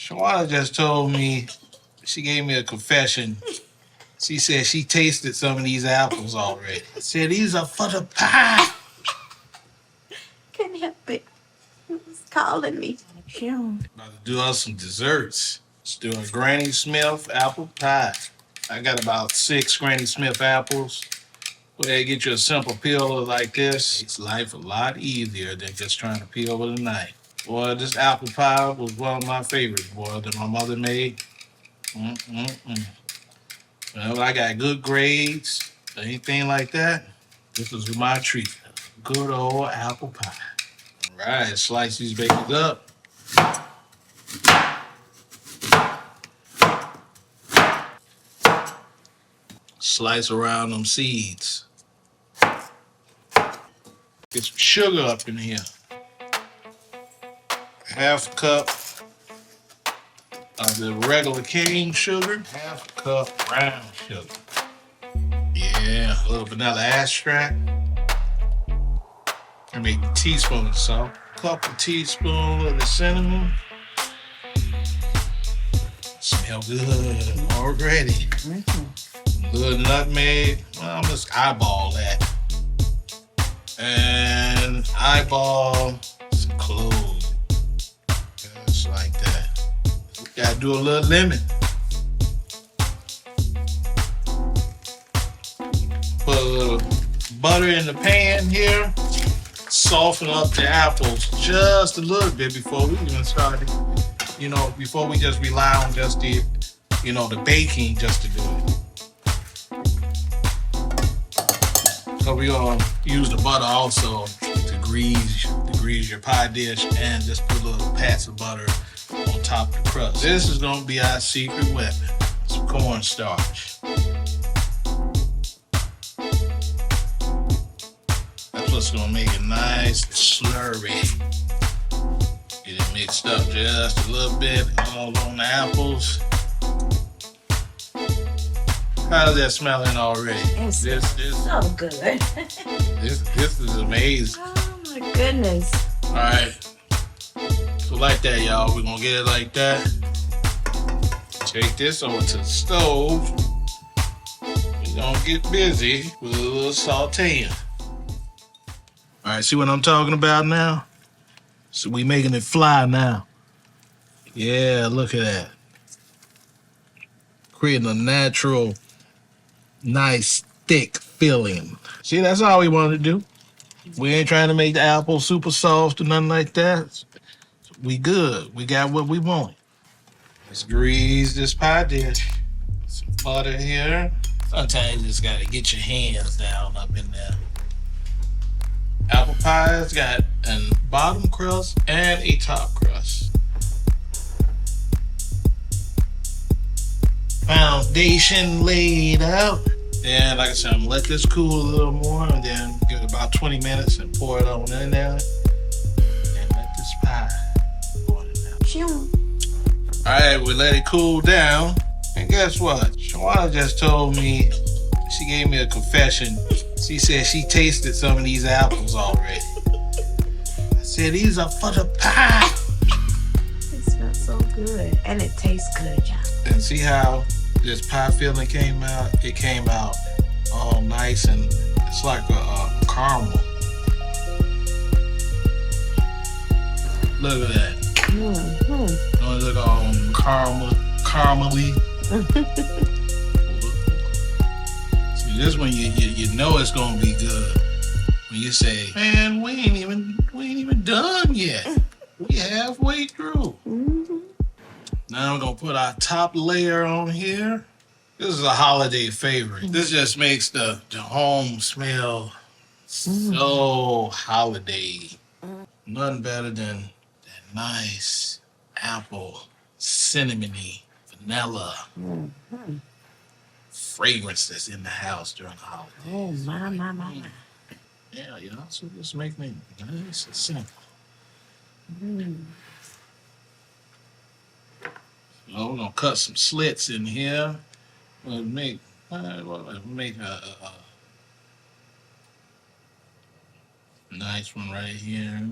Shawana just told me, she gave me a confession. She said she tasted some of these apples already. I said, these are for the pie. Couldn't help it. He was calling me. About to do us some desserts. Let's do a Granny Smith apple pie. I got about 6 Granny Smith apples. Go ahead and get you a simple peeler like this. Makes life a lot easier than just trying to peel with a knife. Boy, this apple pie was one of my favorites, boy, that my mother made. Whenever I got good grades or anything like that, this was my treat. Good old apple pie. All right, slice these babies up. Slice around them seeds. Get some sugar up in here. Half a cup of the regular cane sugar. Half a cup brown sugar. Yeah, a little vanilla extract. I make a teaspoon of salt. Couple teaspoons of the cinnamon. Smell good already. Mm-hmm. Little nutmeg. Well, I'm just eyeball that. And eyeball some cloves. Just like that. Gotta do a little lemon. Put a little butter in the pan here. Soften up the apples just a little bit before we even start it. Before we just rely on just the baking just to do it. So we're gonna use the butter also to grease your pie dish and just put a little pats of butter on top of the crust. This is gonna be our secret weapon, some cornstarch. That's what's gonna make it nice and slurry. Get it mixed up just a little bit all on the apples. How's that smelling already? It's so good. This is amazing. Oh my goodness. All right. So like that, y'all. We're gonna get it like that. Take this over to the stove. We're gonna get busy with a little sauteing. All right, see what I'm talking about now? So we making it fly now. Yeah, look at that. Creating a natural, nice, thick filling. See, that's all we wanted to do. We ain't trying to make the apple super soft or nothing like that. We good. We got what we want. Let's grease this pie dish. Some butter here. Sometimes you just gotta get your hands down up in there. Apple pie's got a bottom crust and a top crust. Foundation laid out. And like I said, I'm gonna let this cool a little more and then give it about 20 minutes and pour it on in there. And let this pie go in there. All right, we let it cool down. And guess what? Shawana just told me, she gave me a confession. She said she tasted some of these apples already. I said, these are for the pie. It smells so good. And it tastes good, y'all. And see how this pie filling came out? It came out all nice and it's like a caramel. Look at that. Mm-hmm. Don't it look all caramely? See, this one you know it's gonna be good. When you say, man, we ain't even done yet. We halfway through. Mm-hmm. Now we're gonna put our top layer on here. This is a holiday favorite. This just makes the home smell so holiday. Nothing better than that nice apple, cinnamony, vanilla fragrance that's in the house during the holidays. Oh, my. Yeah, so just make me nice and simple. So we're gonna cut some slits in here. We'll make a nice one right here.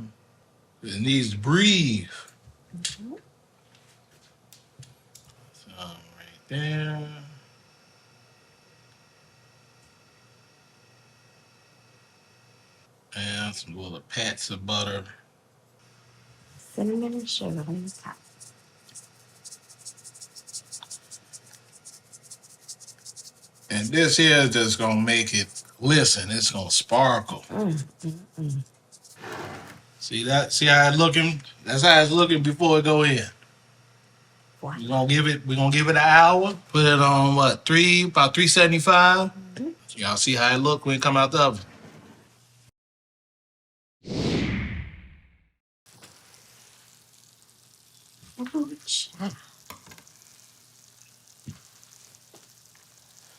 It needs to breathe. there. And some little pats of butter. Cinnamon and sugar on the top. And this here is just gonna make it glisten. It's gonna sparkle. See that? See how it's looking? That's how it's looking before it go in. Wow. We're gonna give it an hour. Put it on what, about 375? Y'all see how it look when it come out the oven. Ooh, child.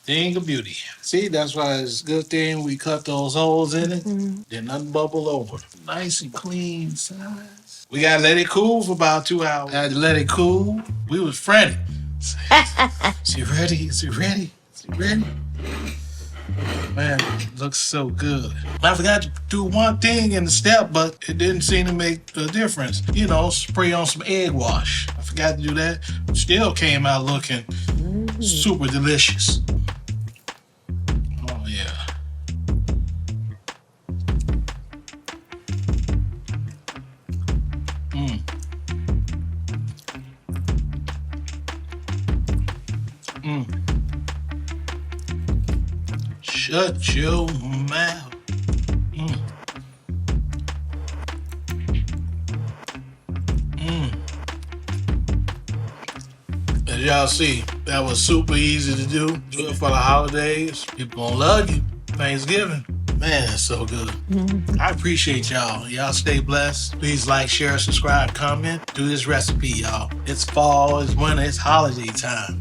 Thing of beauty. See, that's why it's a good thing we cut those holes in it. Then nothing bubble over. Nice and clean size. We gotta let it cool for about 2 hours. Had to let it cool. We was frantic. Is it ready? Is it ready? Is it ready? Man, it looks so good. I forgot to do one thing in the step, but it didn't seem to make a difference. You know, spray on some egg wash. I forgot to do that. Still came out looking super delicious. Oh, yeah. Shut your mouth. As y'all see, that was super easy to do. Do it for the holidays. People gonna love you. Thanksgiving. Man, it's so good. I appreciate y'all. Y'all stay blessed. Please like, share, subscribe, comment. Do this recipe, y'all. It's fall, it's winter, it's holiday time.